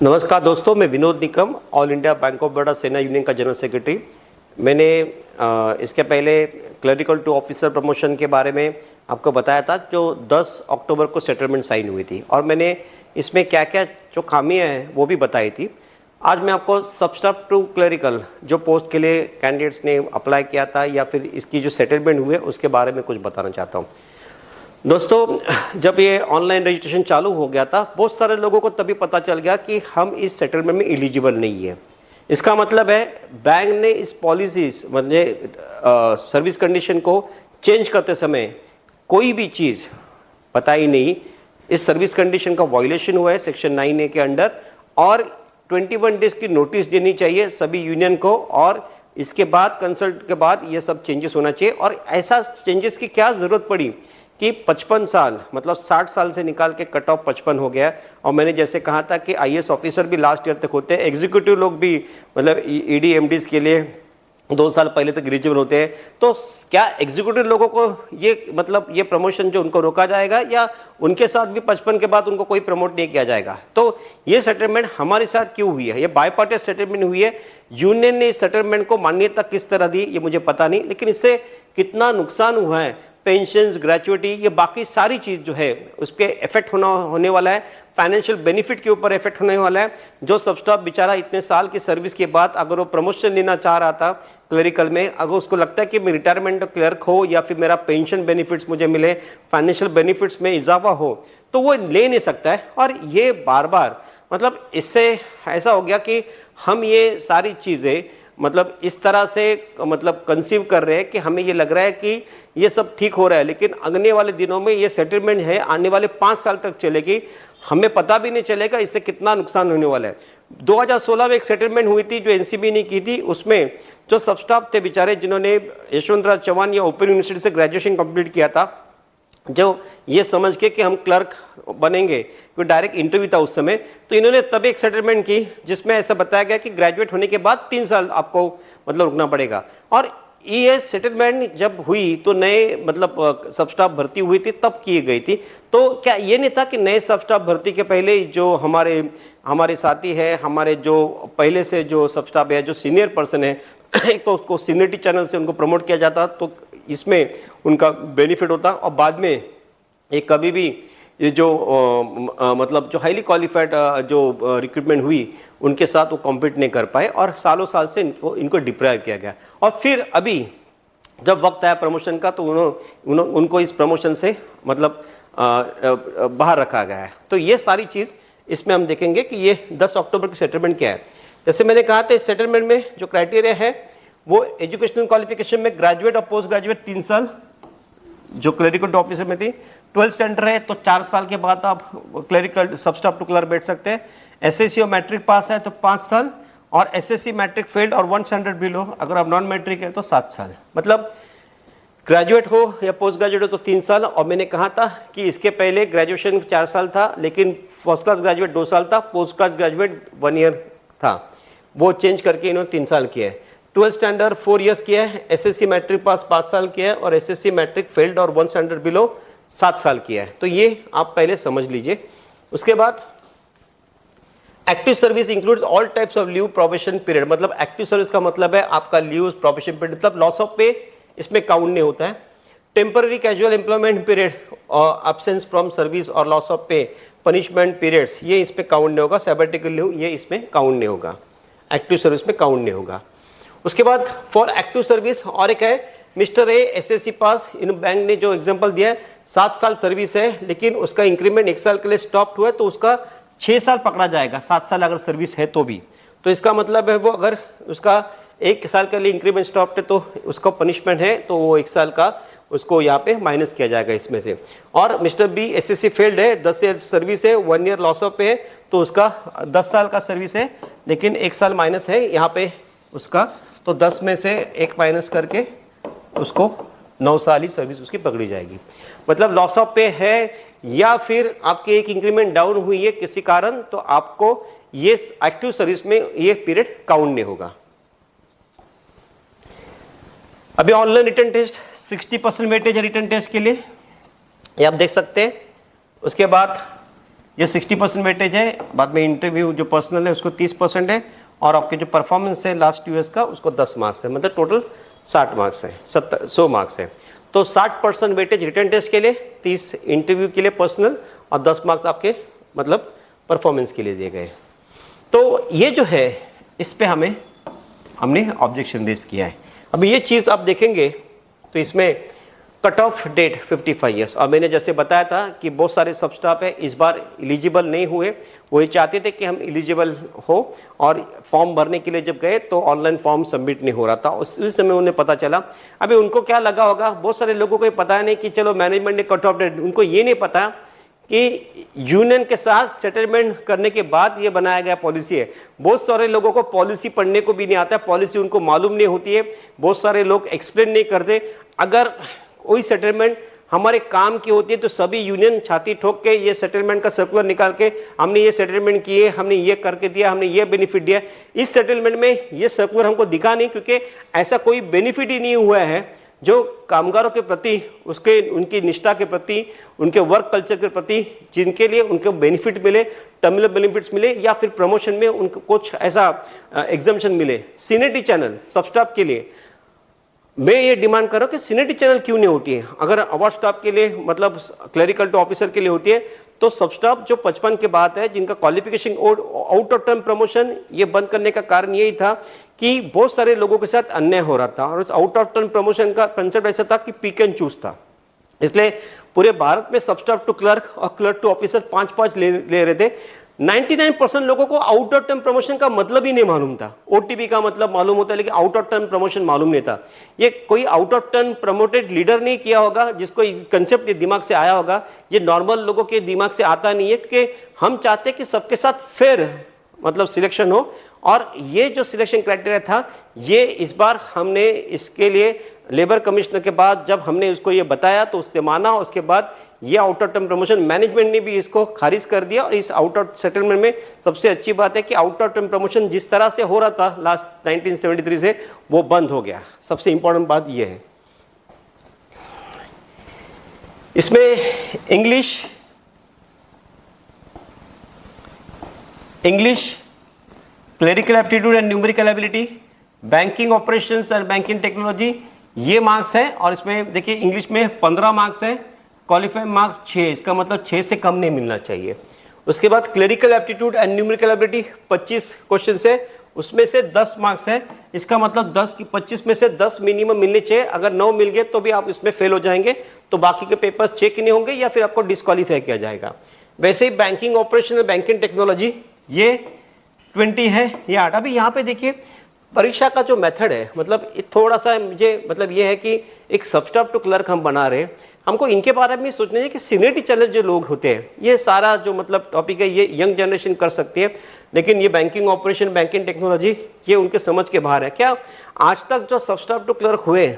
नमस्कार दोस्तों, मैं Vinod Nikam, all India bank of Baroda सेना यूनियन का जनरल सेक्रेटरी। मैंने इसके पहले क्लरिकल टू ऑफिसर प्रमोशन के बारे में आपको बताया था, जो 10 अक्टूबर को सेटलमेंट साइन हुई थी, और मैंने इसमें क्या क्या जो खामियां हैं वो भी बताई थी। आज मैं आपको सब स्टाफ टू क्लरिकल जो पोस्ट के लिए कैंडिडेट्स ने अप्लाई किया था या फिर इसकी जो सेटलमेंट हुई है उसके बारे में कुछ बताना चाहता हूँ। दोस्तों, जब ये ऑनलाइन रजिस्ट्रेशन चालू हो गया था, बहुत सारे लोगों को तभी पता चल गया कि हम इस सेटलमेंट में एलिजिबल नहीं है। इसका मतलब है बैंक ने इस पॉलिसीज मतलब सर्विस कंडीशन को चेंज करते समय कोई भी चीज़ बताई नहीं। इस सर्विस कंडीशन का वायलेशन हुआ है सेक्शन 9A के अंडर, और 21 डेज की नोटिस देनी चाहिए सभी यूनियन को, और इसके बाद कंसल्ट के बाद ये सब चेंजेस होना चाहिए। और ऐसा चेंजेस की क्या ज़रूरत पड़ी कि 55 साल मतलब 60 साल से निकाल के कट ऑफ 55 हो गया। और मैंने जैसे कहा था कि IAS ऑफिसर भी लास्ट ईयर तक होते हैं, एग्जीक्यूटिव लोग भी मतलब ED MDs के लिए 2 साल पहले तक एलिजिबल होते हैं। तो क्या एग्जीक्यूटिव लोगों को ये मतलब ये प्रमोशन जो उनको रोका जाएगा, या उनके साथ भी 55 के बाद उनको कोई प्रमोट नहीं किया जाएगा? तो ये सेटलमेंट हमारे साथ क्यों हुई है? ये बायपार्टिसन सेटलमेंट हुई है। यूनियन ने इस सेटलमेंट को मान्यता किस तरह दी ये मुझे पता नहीं, लेकिन इससे कितना नुकसान हुआ है, पेंशन्स, ग्रेचुइटी, ये बाकी सारी चीज़ जो है उस पर इफेक्ट होने वाला है। फाइनेंशियल बेनिफिट के ऊपर इफेक्ट होने वाला है। जो सब स्टाफ बेचारा इतने साल की सर्विस के बाद अगर वो प्रमोशन लेना चाह रहा था क्लरिकल में, अगर उसको लगता है कि मैं रिटायरमेंट क्लर्क हो या फिर मेरा पेंशन बेनिफिट्स मुझे मिले, फाइनेंशियल बेनिफिट्स में इजाफा हो, तो वो ले नहीं सकता है। और ये बार बार मतलब इससे ऐसा हो गया कि हम ये सारी चीज़ें मतलब इस तरह से मतलब कंसीव कर रहे हैं कि हमें ये लग रहा है कि ये सब ठीक हो रहा है, लेकिन आने वाले दिनों में ये सेटलमेंट है आने वाले 5 साल तक चलेगी। हमें पता भी नहीं चलेगा इससे कितना नुकसान होने वाला है। 2016 में एक सेटलमेंट हुई थी जो NCB ने की थी। उसमें जो सब स्टाफ थे बेचारे, जिन्होंने यशवंतराव चौहान या ओपन यूनिवर्सिटी से ग्रेजुएशन कंप्लीट किया था, जो ये समझ के कि हम क्लर्क बनेंगे, क्योंकि डायरेक्ट इंटरव्यू था उस समय, तो इन्होंने तब एक सेटलमेंट की जिसमें ऐसा बताया गया कि ग्रेजुएट होने के बाद 3 साल आपको मतलब रुकना पड़ेगा। और ये सेटलमेंट जब हुई तो नए मतलब सब स्टाफ भर्ती हुई थी तब की गई थी। तो क्या ये नहीं था कि नए सब स्टाफ भर्ती के पहले जो हमारे साथी है, हमारे जो पहले से जो सब स्टाफ है, जो सीनियर पर्सन है, एक तो उसको सीनियरिटी चैनल से उनको प्रमोट किया जाता, तो इसमें उनका बेनिफिट होता, और बाद में ये कभी भी ये जो मतलब जो हाईली क्वालिफाइड जो रिक्रूटमेंट हुई उनके साथ वो कॉम्पीट नहीं कर पाए, और सालों साल से इनको डिप्राइव किया गया। और फिर अभी जब वक्त आया प्रमोशन का, तो उनको इस प्रमोशन से मतलब बाहर रखा गया है। तो ये सारी चीज़ इसमें हम देखेंगे कि ये 10 अक्टूबर की सेटलमेंट क्या है। जैसे मैंने कहा था, इस सेटलमेंट में जो क्राइटेरिया है वो एजुकेशनल क्वालिफिकेशन में ग्रेजुएट और पोस्ट ग्रेजुएट 3 साल जो क्लरिकल टू ऑफिसर में थी। 12th स्टैंडर्ड है तो 4 साल के बाद आप क्लरिकल सब स्टाफ टू क्लर्क बैठ सकते हैं। SSC और मैट्रिक पास है तो 5 साल, और SSC मैट्रिक फेल्ड और 1 स्टैंडर्ड बिलो अगर आप नॉन मैट्रिक है तो 7 साल। मतलब ग्रेजुएट हो या पोस्ट ग्रेजुएट हो तो 3 साल। और मैंने कहा था कि इसके पहले ग्रेजुएशन 4 साल था, लेकिन फर्स्ट क्लास ग्रेजुएट 2 साल था, पोस्ट क्लास ग्रेजुएट 1 ईयर था, वो चेंज करके इन्होंने 3 साल किया है। 12th स्टैंडर्ड 4 इयर्स किया है, SSC मैट्रिक पास 5 साल किया है, और SSC मैट्रिक फेल्ड और 1 स्टैंडर्ड बिलो 7 साल किया है। तो ये आप पहले समझ लीजिए। उसके बाद active service includes all types of leave probation period. मतलब एक्टिव सर्विस का मतलब है आपका लीव प्रोबेशन पीरियड, मतलब लॉस ऑफ पे इसमें काउंट नहीं होता है। टेम्पररी कैजुअल एम्प्लॉयमेंट पीरियड और एब्सेंस फ्रॉम सर्विस और लॉस ऑफ पे पनिशमेंट पीरियड्स, ये इस पे काउंट नहीं होगा। सैबेटिकल लीव ये इसमें काउंट नहीं होगा, एक्टिव सर्विस में काउंट नहीं होगा। उसके बाद फॉर एक्टिव सर्विस और एक है mister A SSC pass. In bank ने जो एग्जांपल दिया है, 7 साल सर्विस है, लेकिन उसका इंक्रीमेंट 1 साल के लिए स्टॉप हुआ है तो उसका 6 साल पकड़ा जाएगा, 7 साल अगर सर्विस है तो भी। तो इसका मतलब है वो अगर उसका 1 साल के लिए इंक्रीमेंट स्टॉप है तो उसका पनिशमेंट है, तो वो 1 साल का उसको यहाँ पे माइनस किया जाएगा इसमें से। और मिस्टर बी SSC फेल्ड है, 10 साल सर्विस है, 1 ईयर लॉस ऑफ पे है, तो उसका 10 साल का सर्विस है, लेकिन 1 साल माइनस है यहाँ पे उसका, तो 10 में से 1 माइनस करके उसको 9 साल ही सर्विस उसकी पकड़ी जाएगी। मतलब लॉस ऑफ पे है या फिर आपके एक इंक्रीमेंट डाउन हुई है किसी कारण, तो आपको ये एक्टिव सर्विस में ये पीरियड काउंट नहीं होगा। अभी ऑनलाइन रिटर्न टेस्ट 60% वेटेज है रिटर्न टेस्ट के लिए, ये आप देख सकते हैं। उसके बाद ये 60% वेटेज है, बाद में इंटरव्यू जो पर्सनल है उसको 30% है, और आपके जो परफॉर्मेंस है लास्ट 2 ईयर्स का उसको 10 मार्क्स है, मतलब टोटल 60 मार्क्स है, 100 मार्क्स है। तो 60% वेटेज रिटर्न टेस्ट के लिए, 30 इंटरव्यू के लिए पर्सनल, और 10 मार्क्स आपके मतलब परफॉर्मेंस के लिए दिए गए। तो ये जो है इस पे हमने ऑब्जेक्शन रेज किया है। अभी ये चीज़ आप देखेंगे तो इसमें कट ऑफ डेट 55 ईयर्स, और मैंने जैसे बताया था कि बहुत सारे सब स्टाफ है इस बार एलिजिबल नहीं हुए, वो ये चाहते थे कि हम एलिजिबल हो, और फॉर्म भरने के लिए जब गए तो ऑनलाइन फॉर्म सबमिट नहीं हो रहा था, उस समय उन्हें पता चला। अभी उनको क्या लगा होगा, बहुत सारे लोगों को ये पता नहीं कि चलो मैनेजमेंट ने कट ऑफ डेट, उनको ये नहीं पता कि यूनियन के साथ सेटलमेंट करने के बाद ये बनाया गया पॉलिसी है। बहुत सारे लोगों को पॉलिसी पढ़ने को भी नहीं आता, पॉलिसी उनको मालूम नहीं होती है, बहुत सारे लोग एक्सप्लेन नहीं करते। अगर कोई सेटलमेंट हमारे काम की होती है तो सभी यूनियन छाती ठोक के ये सेटलमेंट का सर्कुलर निकाल के हमने ये सेटलमेंट किए, हमने ये करके दिया, हमने ये बेनिफिट दिया। इस सेटलमेंट में ये सर्कुलर हमको दिखा नहीं, क्योंकि ऐसा कोई बेनिफिट ही नहीं हुआ है जो कामगारों के प्रति, उसके उनकी निष्ठा के प्रति, उनके वर्क कल्चर के प्रति, जिनके लिए उनको बेनिफिट मिले, टर्मिनल बेनिफिट्स मिले, या फिर प्रमोशन में उनको कुछ ऐसा एग्जाम्पशन मिले। सीनियरिटी चैनल सब स्टाफ के लिए मैं ये डिमांड कर रहा हूँ कि सीनियरिटी चैनल क्यों नहीं होती है। अगर अवार्ड स्टाफ के लिए मतलब क्लरिकल टू ऑफिसर के लिए होती है, तो सब स्टाफ जो 55 के बाद है जिनका qualification out of term promotion, ये बंद करने का कारण यही था कि बहुत सारे लोगों के साथ अन्याय हो रहा था, और उस आउट ऑफ टर्म प्रमोशन का कंसेप्ट ऐसा था कि पिक एंड चूज था। इसलिए पूरे भारत में सब स्टाफ टू क्लर्क और क्लर्क टू ऑफिसर 5-5 ले रहे थे। 99% लोगों को आउट ऑफ टर्म प्रमोशन का मतलब ही नहीं मालूम था। ओटीपी का मतलब मालूम होता है, लेकिन आउट ऑफ टर्म प्रमोशन मालूम नहीं था। ये कोई out of term promoted leader नहीं किया होगा जिसको कंसेप्ट दिमाग से आया होगा। ये नॉर्मल लोगों के दिमाग से आता नहीं है कि हम चाहते हैं कि सबके साथ फेयर मतलब सिलेक्शन हो, और ये जो सिलेक्शन क्राइटेरिया था ये इस बार हमने इसके लिए लेबर कमिश्नर के बाद जब हमने उसको ये बताया तो उसने माना, उसके बाद ये out of term promotion management ने भी इसको खारिज कर दिया। और इस आउट ऑफ सेटलमेंट में सबसे अच्छी बात है कि आउट ऑफ टर्म प्रमोशन जिस तरह से हो रहा था लास्ट 1973 से वो बंद हो गया। सबसे इंपॉर्टेंट बात ये है। इसमें English clerical aptitude and numerical ability, banking operations and banking technology, ये मार्क्स है। और इसमें देखिए इंग्लिश में 15 मार्क्स है, क्वालिफाइंग मार्क्स 6, इसका मतलब 6 से कम नहीं मिलना चाहिए। उसके बाद clerical aptitude and numerical ability 25 question है, उसमें से 10 मार्क्स है, इसका मतलब 10 की 25 में से 10 मिनिमम मिलने चाहिए। अगर 9 मिल गए तो भी आप इसमें फेल हो जाएंगे, तो बाकी के पेपर्स चेक नहीं होंगे या फिर आपको डिस्क्वालीफाई किया जाएगा। वैसे ही बैंकिंग ऑपरेशन बैंकिंग टेक्नोलॉजी ये 20 है, ये 8। अभी यहाँ पे देखिए परीक्षा का जो मेथड है, मतलब थोड़ा सा मुझे मतलब ये है कि एक सब स्टाफ टू क्लर्क हम बना रहे हैं, हमको इनके बारे में सोचना है कि सीनियरिटी चैनल जो लोग होते हैं, ये सारा जो मतलब टॉपिक है ये यंग जनरेशन कर सकती है, लेकिन ये बैंकिंग ऑपरेशन बैंकिंग टेक्नोलॉजी ये उनके समझ के बाहर है। क्या आज तक जो सब स्टाफ टू क्लर्क हुए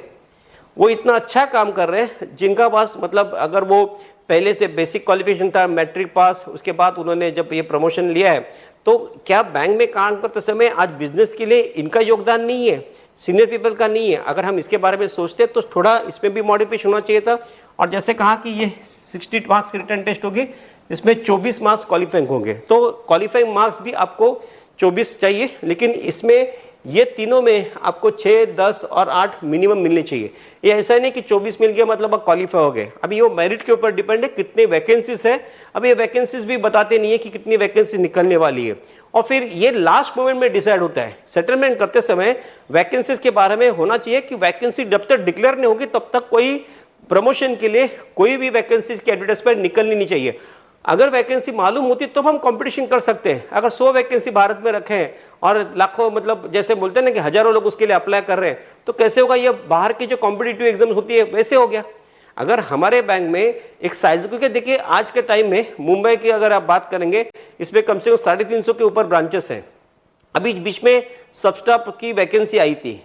वो इतना अच्छा काम कर रहे हैं, जिनका पास मतलब अगर वो पहले से बेसिक क्वालिफिकेशन था, मैट्रिक पास, उसके बाद उन्होंने जब ये प्रमोशन लिया है, तो क्या बैंक में काम करते समय आज बिजनेस के लिए इनका योगदान नहीं है, सीनियर पीपल का नहीं है? अगर हम इसके बारे में सोचते तो थोड़ा इसमें भी मॉडिफिकेशन होना चाहिए था। और जैसे कहा कि ये 60 मार्क्स की रिटर्न टेस्ट होगी, इसमें 24 मार्क्स क्वालिफाइंग होंगे, तो क्वालिफाइंग मार्क्स भी आपको 24 चाहिए, लेकिन इसमें ये तीनों में आपको 6, 10 और 8 मिनिमम मिलने चाहिए। ये ऐसा नहीं कि 24 मिल गया मतलब आप क्वालिफाई हो गए। अभी वो मेरिट के ऊपर डिपेंड है कितने वैकेंसीज है। अब ये वैकेंसीज भी बताते नहीं है कि कितनी वैकेंसी निकलने वाली है, और फिर ये लास्ट मोमेंट में डिसाइड होता है। सेटलमेंट करते समय वैकेंसीज के बारे में होना चाहिए कि वैकेंसी जब तक डिक्लेयर नहीं होगी तब तक कोई प्रमोशन के लिए कोई भी वैकेंसीज की एडवर्टाइजमेंट निकलनी नहीं चाहिए। अगर वैकेंसी मालूम होती तो हम कंपटीशन कर सकते हैं। अगर 100 वैकेंसी भारत में रखे हैं और लाखों मतलब जैसे बोलते हैं ना कि हजारों लोग उसके लिए अप्लाई कर रहे हैं, तो कैसे होगा? ये बाहर की जो कॉम्पिटिटिव एग्जाम होती है वैसे हो गया। अगर हमारे बैंक में एक साइज, क्योंकि देखिए आज के टाइम में मुंबई की अगर आप बात करेंगे, इसमें कम से कम 350 के ऊपर ब्रांचेस हैं। अभी बीच में सब स्टाफ की वैकेंसी आई थी,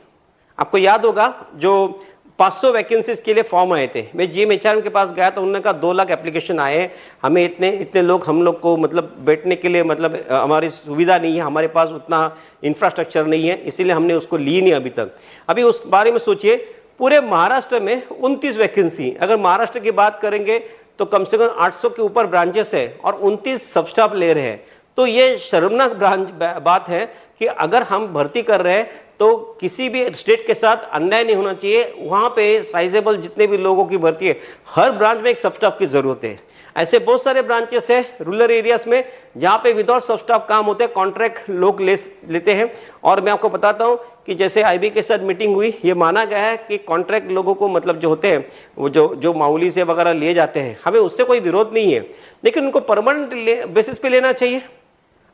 आपको याद होगा, जो 500 वैकेंसीज के लिए फॉर्म आए थे। मैं GM के पास गया तो उन्होंने कहा 2 लाख एप्लीकेशन आए, हमें इतने लोग हम लोग को मतलब बैठने के लिए मतलब हमारी सुविधा नहीं है, हमारे पास उतना इंफ्रास्ट्रक्चर नहीं है, इसीलिए हमने उसको ली नहीं अभी तक। अभी उस बारे में सोचिए, पूरे महाराष्ट्र में 29 वैकेंसी। अगर महाराष्ट्र की बात करेंगे तो कम से कम 800 के ऊपर ब्रांचेस है और 29 सब स्टाफ ले रहे हैं। तो ये शर्मनाक बात है कि अगर हम भर्ती कर रहे हैं तो किसी भी स्टेट के साथ अन्याय नहीं होना चाहिए। वहाँ पे साइजेबल जितने भी लोगों की भर्ती है, हर ब्रांच में एक सब स्टाफ की जरूरत है। ऐसे बहुत सारे ब्रांचेस है रूरल एरियाज में जहाँ पे विदाउट सब स्टाफ काम होते हैं, कॉन्ट्रैक्ट लोग लेते हैं। और मैं आपको बताता हूँ कि जैसे आईबी के साथ मीटिंग हुई, ये माना गया है कि कॉन्ट्रैक्ट लोगों को मतलब जो होते हैं वो जो मामूली से वगैरह लिए जाते हैं, हमें उससे कोई विरोध नहीं है, लेकिन उनको परमानेंट बेसिस पे लेना चाहिए।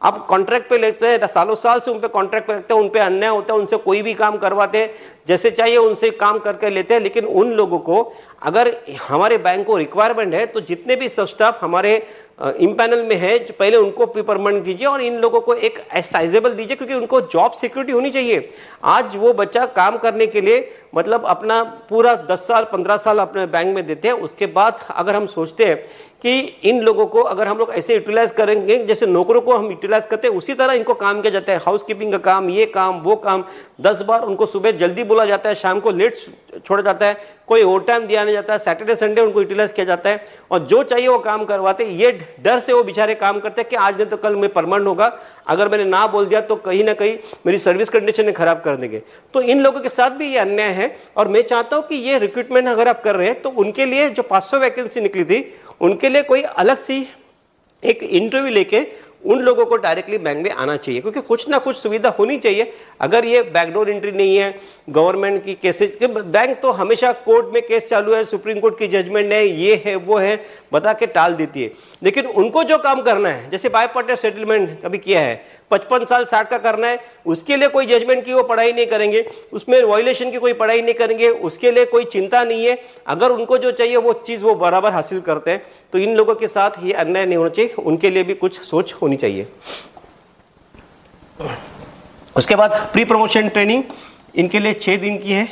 आप कॉन्ट्रैक्ट पे लेते हैं, सालों साल से उन पे कॉन्ट्रैक्ट पे रखते हैं, उन पे अन्याय होता है, उनसे कोई भी काम करवाते हैं, जैसे चाहिए उनसे काम करके लेते हैं। लेकिन उन लोगों को अगर हमारे बैंक को रिक्वायरमेंट है तो जितने भी सब स्टाफ हमारे इम्पैनल में है पहले उनको परमानेंट कीजिए और इन लोगों को एक साइजेबल दीजिए, क्योंकि उनको जॉब सिक्योरिटी होनी चाहिए। आज वो बच्चा काम करने के लिए मतलब अपना पूरा 10 साल 15 साल अपने बैंक में देते हैं, उसके बाद अगर हम सोचते हैं कि इन लोगों को अगर हम लोग ऐसे यूटिलाइज करेंगे जैसे नौकरों को हम यूटिलाइज करते हैं, उसी तरह इनको काम किया जाता है। हाउस कीपिंग का काम, ये काम, वो काम, 10 बार उनको सुबह जल्दी बोला जाता है, शाम को लेट छोड़ा जाता है, कोई ओवर टाइम दिया नहीं जाता है, सैटरडे संडे उनको यूटिलाइज किया जाता है और जो चाहिए वो काम करवाते हैं। ये डर से वो बेचारे काम करते हैं कि आज नहीं तो कल मैं परमानेंट होगा, अगर मैंने ना बोल दिया तो कहीं ना कहीं मेरी सर्विस कंडीशन खराब कर देंगे। तो इन लोगों के साथ भी ये अन्याय है और मैं चाहता हूं कि ये रिक्रूटमेंट अगर आप कर रहे हैं तो उनके लिए जो 500 वैकेंसी निकली थी उनके लिए कोई अलग सी एक इंटरव्यू लेके उन लोगों को डायरेक्टली बैंक में आना चाहिए, क्योंकि कुछ ना कुछ सुविधा होनी चाहिए। अगर ये बैकडोर एंट्री नहीं है, गवर्नमेंट की केसेस, बैंक तो हमेशा कोर्ट में केस चालू है, सुप्रीम कोर्ट की जजमेंट है, ये है वो है बता के टाल देती है। लेकिन उनको जो काम करना है, जैसे बाय पार्टी सेटलमेंट कभी किया है, 55 साल 60 का करना है, उसके लिए कोई जजमेंट की वो पढ़ाई नहीं करेंगे, उसमें वायलेशन की कोई पढ़ाई नहीं करेंगे, उसके लिए कोई चिंता नहीं है। अगर उनको जो चाहिए वो चीज़ वो बराबर हासिल करते हैं, तो इन लोगों के साथ ये अन्याय नहीं होना चाहिए, उनके लिए भी कुछ सोच होनी चाहिए। उसके बाद प्री प्रमोशन ट्रेनिंग इनके लिए 6 दिन की है।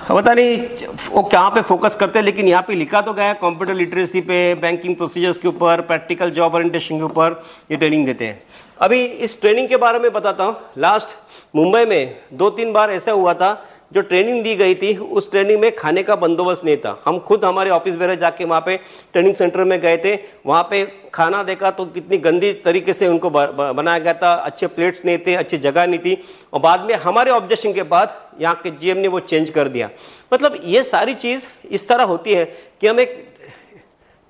पता नहीं वो कहाँ पे फोकस करते हैं, लेकिन यहाँ पे लिखा तो गया है कंप्यूटर लिटरेसी पे, बैंकिंग प्रोसीजर्स के ऊपर, प्रैक्टिकल जॉब ओरिएंटेशन के ऊपर ये ट्रेनिंग देते हैं। अभी इस ट्रेनिंग के बारे में बताता हूँ। लास्ट मुंबई में 2-3 बार ऐसा हुआ था, जो ट्रेनिंग दी गई थी उस ट्रेनिंग में खाने का बंदोबस्त नहीं था। हम खुद हमारे ऑफिस वगैरह जाके वहाँ पे ट्रेनिंग सेंटर में गए थे, वहाँ पे खाना देखा तो कितनी गंदी तरीके से उनको बनाया गया था, अच्छे प्लेट्स नहीं थे, अच्छी जगह नहीं थी, और बाद में हमारे ऑब्जेक्शन के बाद यहाँ के जीएम ने वो चेंज कर दिया। मतलब ये सारी चीज़ इस तरह होती है कि हम एक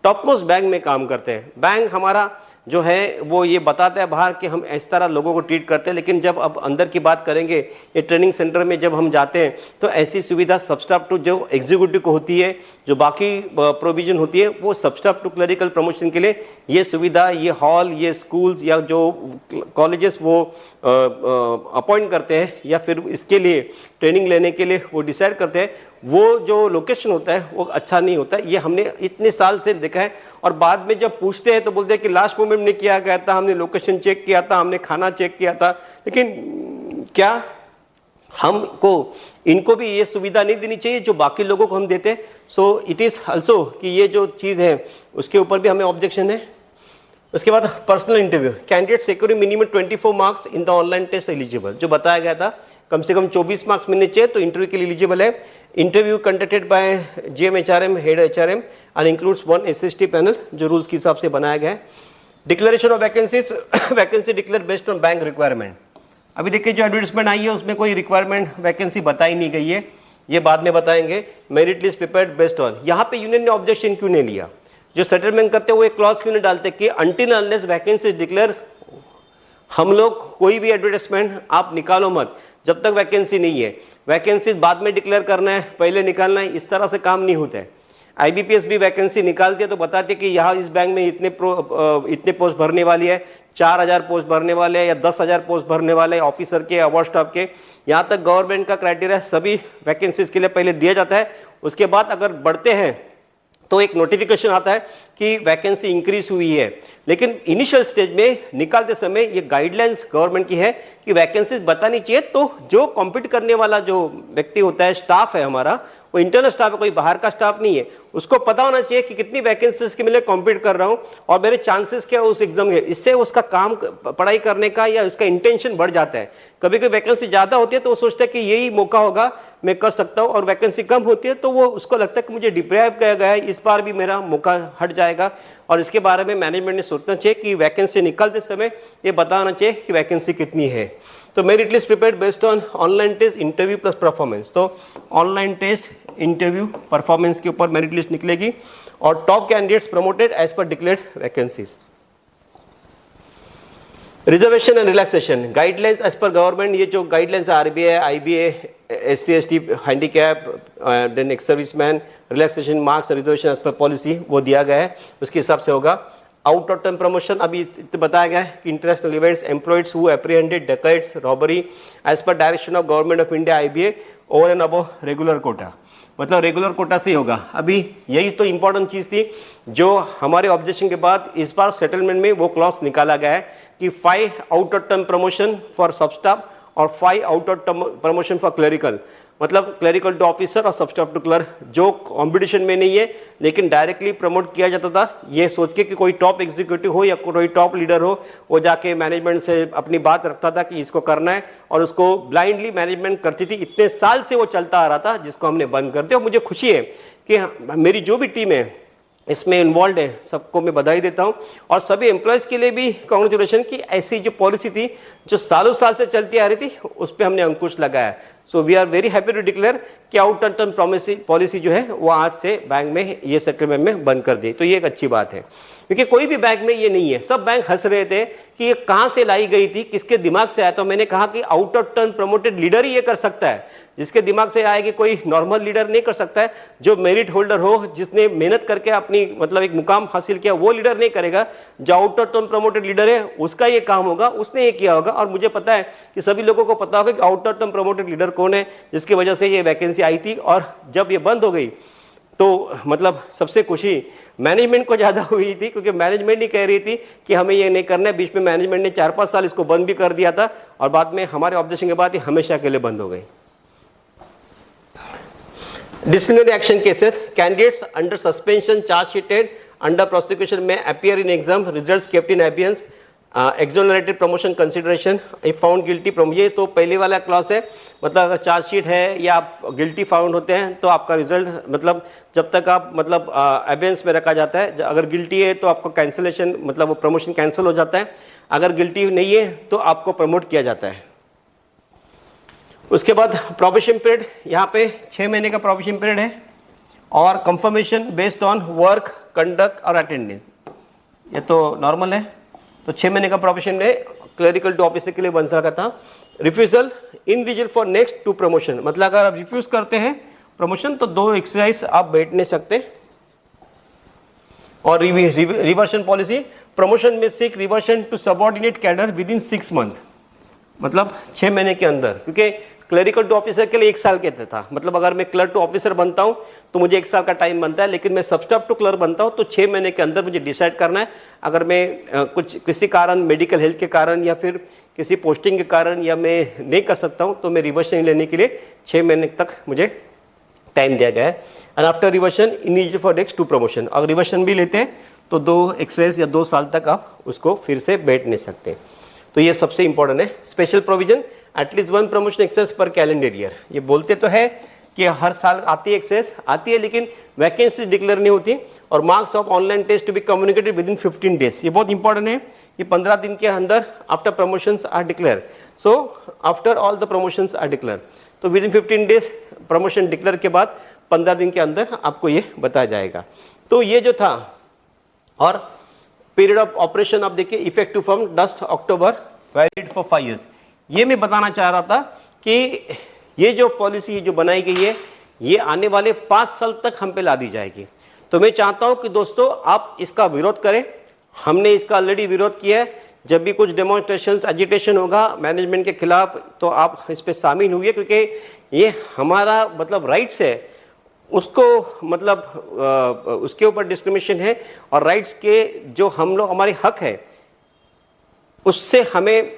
टॉप मोस्ट बैंक में काम करते हैं, बैंक हमारा जो है वो ये बताता है बाहर कि हम इस तरह लोगों को ट्रीट करते हैं, लेकिन जब अब अंदर की बात करेंगे, ये ट्रेनिंग सेंटर में जब हम जाते हैं तो ऐसी सुविधा सब स्टाफ टू जो एग्जीक्यूटिव को होती है, जो बाकी प्रोविजन होती है, वो सब स्टाफ टू क्लरिकल प्रमोशन के लिए ये सुविधा, ये हॉल, ये स्कूल्स या जो कॉलेजेस वो अपॉइंट करते हैं या फिर इसके लिए ट्रेनिंग लेने के लिए वो डिसाइड करते हैं, वो जो लोकेशन होता है वो अच्छा नहीं होता है। ये हमने इतने साल से देखा है। और बाद में जब पूछते हैं तो बोलते हैं कि लास्ट मोमेंट में किया गया था, हमने लोकेशन चेक किया था, हमने खाना चेक किया था, लेकिन क्या हमको इनको भी ये सुविधा नहीं देनी चाहिए जो बाकी लोगों को हम देते हैं? सो इट इज़ ऑल्सो कि ये जो चीज़ है उसके ऊपर भी हमें ऑब्जेक्शन है। उसके बाद personal interview, candidate security minimum 24 marks in the online test eligible, जो बताया गया था कम से कम 24 मार्क्स मिलने चाहिए तो इंटरव्यू के लिए एलिजिबल है। Interview conducted by GM HRM, head HRM and includes 1 SST panel, जो रूल्स के हिसाब से बनाया गया है। Declaration of vacancies, vacancy declare based on bank requirement. अभी देखिए जो एडवर्टाइजमेंट आई है उसमें कोई रिक्वायरमेंट वैकेंसी बताई नहीं गई है, ये बाद में बताएंगे। Merit list prepared based on, यहाँ पे यूनियन ने ऑब्जेक्शन क्यों नहीं लिया? जो सेटलमेंट करते हैं वो एक क्लॉज क्यों नहीं डालते कि अनटिल अनलेस वैकेंसी डिक्लेयर, हम लोग कोई भी एडवर्टाइजमेंट आप निकालो मत जब तक वैकेंसी नहीं है। वैकेंसी बाद में डिक्लेयर करना है, पहले निकालना है, इस तरह से काम नहीं होता है। आईबीपीएस भी वैकेंसी निकालती है तो बताती है कि यहाँ इस बैंक में इतने पोस्ट भरने वाली है, 4000 पोस्ट भरने वाले हैं या 10,000 पोस्ट भरने वाले हैं ऑफिसर के, अवर स्टाफ के। यहाँ तक गवर्नमेंट का क्राइटेरिया सभी वैकेंसीज के लिए पहले दिया जाता है। उसके बाद अगर बढ़ते हैं तो एक नोटिफिकेशन आता है कि वैकेंसी इंक्रीज हुई है, लेकिन इनिशियल स्टेज में निकालते समय ये गाइडलाइंस गवर्नमेंट की है कि वैकेंसीज बतानी चाहिए। तो जो कॉम्पीट करने वाला जो व्यक्ति होता है, स्टाफ है हमारा, वो इंटरनल स्टाफ है, कोई बाहर का स्टाफ नहीं है, उसको पता होना चाहिए कि कितनी वैकेंसीज के लिए कॉम्पीट कर रहा हूँ और मेरे चांसेस क्या उस एग्जाम के। इससे उसका काम पढ़ाई करने का या उसका इंटेंशन बढ़ जाता है। कभी कभी वैकेंसी ज़्यादा होती है तो वो सोचता है कि यही मौका होगा मैं कर सकता हूँ, और वैकेंसी कम होती है तो वो उसको लगता है कि मुझे डिप्राइव किया गया है, इस बार भी मेरा मौका हट जाएगा। और इसके बारे में मैनेजमेंट ने सोचना चाहिए कि वैकेंसी निकलते समय ये बताना चाहिए कि वैकेंसी कितनी है। तो merit list prepared based on online test, interview plus performance. तो ऑनलाइन टेस्ट, इंटरव्यू, परफॉर्मेंस के ऊपर मेरिट लिस्ट निकलेगी, और top candidates promoted as per declared vacancies. Reservation and relaxation guidelines as per government, ये जो guidelines RBI, IBA, SC ST, handicap, then ex serviceman, relaxation marks, reservation as per policy वो दिया गया है, उसके हिसाब से होगा। आउट ऑफ टर्म प्रमोशन अभी बताया गया है कि international events, employees who apprehended decades, robbery age पर direction of government of India, IBA, over and above regular quota, मतलब रेगुलर कोटा से ही होगा। अभी यही तो इंपॉर्टेंट चीज थी जो हमारे ऑब्जेक्शन के बाद इस बार सेटलमेंट में वो क्लॉज निकाला गया है कि 5 out of term promotion for सब स्टाफ और 5 out of term promotion for clerical, मतलब क्लरिकल टू ऑफिसर और सब स्टाफ टू क्लर्क, जो कंपटीशन में नहीं है लेकिन डायरेक्टली प्रमोट किया जाता था, ये सोच के कि कोई टॉप एग्जीक्यूटिव हो या कोई टॉप लीडर हो, वो जाके मैनेजमेंट से अपनी बात रखता था कि इसको करना है, और उसको ब्लाइंडली मैनेजमेंट करती थी। इतने साल से वो चलता आ रहा था, जिसको हमने बंद कर दिया। और मुझे खुशी है कि मेरी जो भी टीम है इसमें इन्वॉल्व है, सबको मैं बधाई देता हूं, और सभी एम्प्लॉयज के लिए भी कांग्रेचुलेशन कि ऐसी जो पॉलिसी थी जो सालों साल से चलती आ रही थी, उस पर हमने अंकुश लगाया। So we are very happy to declare कि आउट ऑफ टर्म पॉलिसी जो है वो आज से बैंक में ये सेटलमेंट में बंद कर दी। तो ये एक अच्छी बात है, क्योंकि कोई भी बैंक में ये नहीं है। सब बैंक हंस रहे थे कि ये कहां से लाई गई थी, किसके दिमाग से आया। तो मैंने कहा कि out of term promoted leader ही ये कर सकता है, जिसके दिमाग से आएगी, कोई नॉर्मल लीडर नहीं कर सकता है। जो मेरिट होल्डर हो, जिसने मेहनत करके अपनी मतलब एक मुकाम हासिल किया, वो लीडर नहीं करेगा। जो out of term promoted leader है उसका ये काम होगा, उसने ये किया होगा। और मुझे पता है कि सभी लोगों को पता होगा कि out of term promoted leader कौन है, जिसकी वजह से ये वैकेंसी आई थी। और जब ये बंद हो गई तो मतलब सबसे खुशी मैनेजमेंट को ज्यादा हुई थी, क्योंकि मैनेजमेंट ही कह रही थी कि हमें ये नहीं करना है। बीच में मैनेजमेंट ने 4-5 साल इसको बंद भी कर दिया था, और बाद में हमारे ऑब्जेक्शन के बाद ये हमेशा के लिए बंद हो गई। Disciplinary action cases, candidates under suspension, charge sheeted under prosecution may appear in exam, results kept in abeyance, exonerated promotion consideration if found guilty। ये तो पहले वाला क्लॉज है, मतलब अगर चार्जशीट है या आप गिल्टी फाउंड होते हैं तो आपका रिजल्ट मतलब जब तक आप मतलब एबियंस में रखा जाता है। अगर गिल्टी है तो आपको कैंसिलेशन मतलब वो प्रमोशन कैंसिल हो जाता है, अगर गिल्टी नहीं है तो आपको प्रमोट किया जाता है। उसके बाद प्रोबेशन पीरियड, यहाँ पे 6 महीने का प्रोबेशन पीरियड है, और confirmation based on work conduct और अटेंडेंस, ये तो नॉर्मल है। तो 6 महीने का प्रोबेशन है, क्लरिकल टू ऑफिसर के लिए बन सकता था। Refusal ineligible for next 2 promotion, मतलब अगर आप रिफ्यूज करते हैं प्रमोशन तो 2 एक्सरसाइज आप बैठ नहीं सकते। और रिवर्शन पॉलिसी, प्रमोशन में seek reversion to subordinate cadre within 6 month, मतलब 6 महीने के अंदर। क्योंकि क्लरिकल टू ऑफिसर के लिए 1 साल कहता था, मतलब अगर मैं क्लर्क टू ऑफिसर बनता हूं तो मुझे 1 साल का टाइम बनता है, लेकिन मैं सब स्टाफ टू क्लर्क बनता हूं तो 6 महीने के अंदर मुझे डिसाइड करना है। अगर मैं कुछ किसी कारण, मेडिकल हेल्थ के कारण या फिर किसी पोस्टिंग के कारण या मैं नहीं कर सकता हूं, तो मैं रिवर्शन लेने के लिए 6 महीने तक मुझे टाइम दिया गया है। And after reversion ineligible for next 2 promotion, अगर रिवर्शन भी लेते हैं तो 2 एक्सरसाइज या 2 साल तक आप उसको फिर से बैठ नहीं सकते। तो ये सबसे इंपॉर्टेंट है। Special provision, at least 1 promotion access per calendar year. ये बोलते तो है कि हर साल आती है एक्सेस आती है, लेकिन वैकेंसी डिक्लेयर नहीं होती। और marks of online test to be communicated within 15 days, ये बहुत इंपॉर्टेंट है। ये 15 दिन के अंदर after promotions are declare, so after all the promotions are declare, तो within 15 days promotion declare के बाद 15 दिन के अंदर आपको ये बताया जाएगा। तो ये जो था, और पीरियड ऑफ ऑपरेशन आप देखिए, effective from 10 October, valid for 5 years. ये मैं बताना चाह रहा था कि ये जो पॉलिसी जो बनाई गई है ये आने वाले 5 साल तक हम पे ला दी जाएगी। तो मैं चाहता हूं कि दोस्तों आप इसका विरोध करें। हमने इसका ऑलरेडी विरोध किया है। जब भी कुछ डेमोन्स्ट्रेशंस, एजिटेशन होगा मैनेजमेंट के खिलाफ तो आप इस पे शामिल हुए, क्योंकि ये हमारा मतलब राइट्स है, उसको मतलब उसके ऊपर डिस्क्रिमिनेशन है, और राइट्स के जो हम लोग हमारे हक है उससे हमें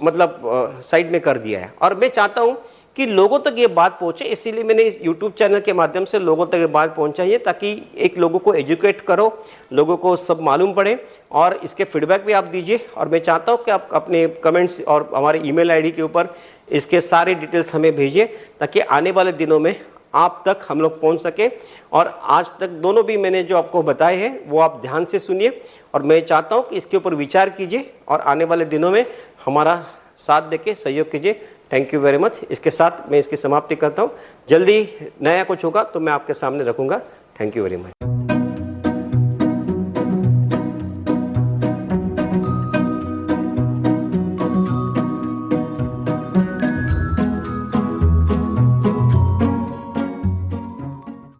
मतलब साइड में कर दिया है। और मैं चाहता हूं कि लोगों तक ये बात पहुंचे, इसीलिए मैंने यूट्यूब चैनल के माध्यम से लोगों तक ये बात पहुंचाई, ताकि एक लोगों को एजुकेट करो, लोगों को सब मालूम पड़े, और इसके फीडबैक भी आप दीजिए। और मैं चाहता हूं कि आप अपने कमेंट्स और हमारे ईमेल आईडी के ऊपर इसके सारे डिटेल्स हमें भेजिए ताकि आने वाले दिनों में आप तक हम लोग पहुंच सके। और आज तक दोनों भी मैंने जो आपको बताए हैं वो आप ध्यान से सुनिए और मैं चाहता हूं कि इसके ऊपर विचार कीजिए और आने वाले दिनों में हमारा साथ देके सहयोग कीजिए। Thank you very much. इसके साथ मैं इसकी समाप्ति करता हूं। जल्दी नया कुछ होगा तो मैं आपके सामने रखूंगा। Thank you very much.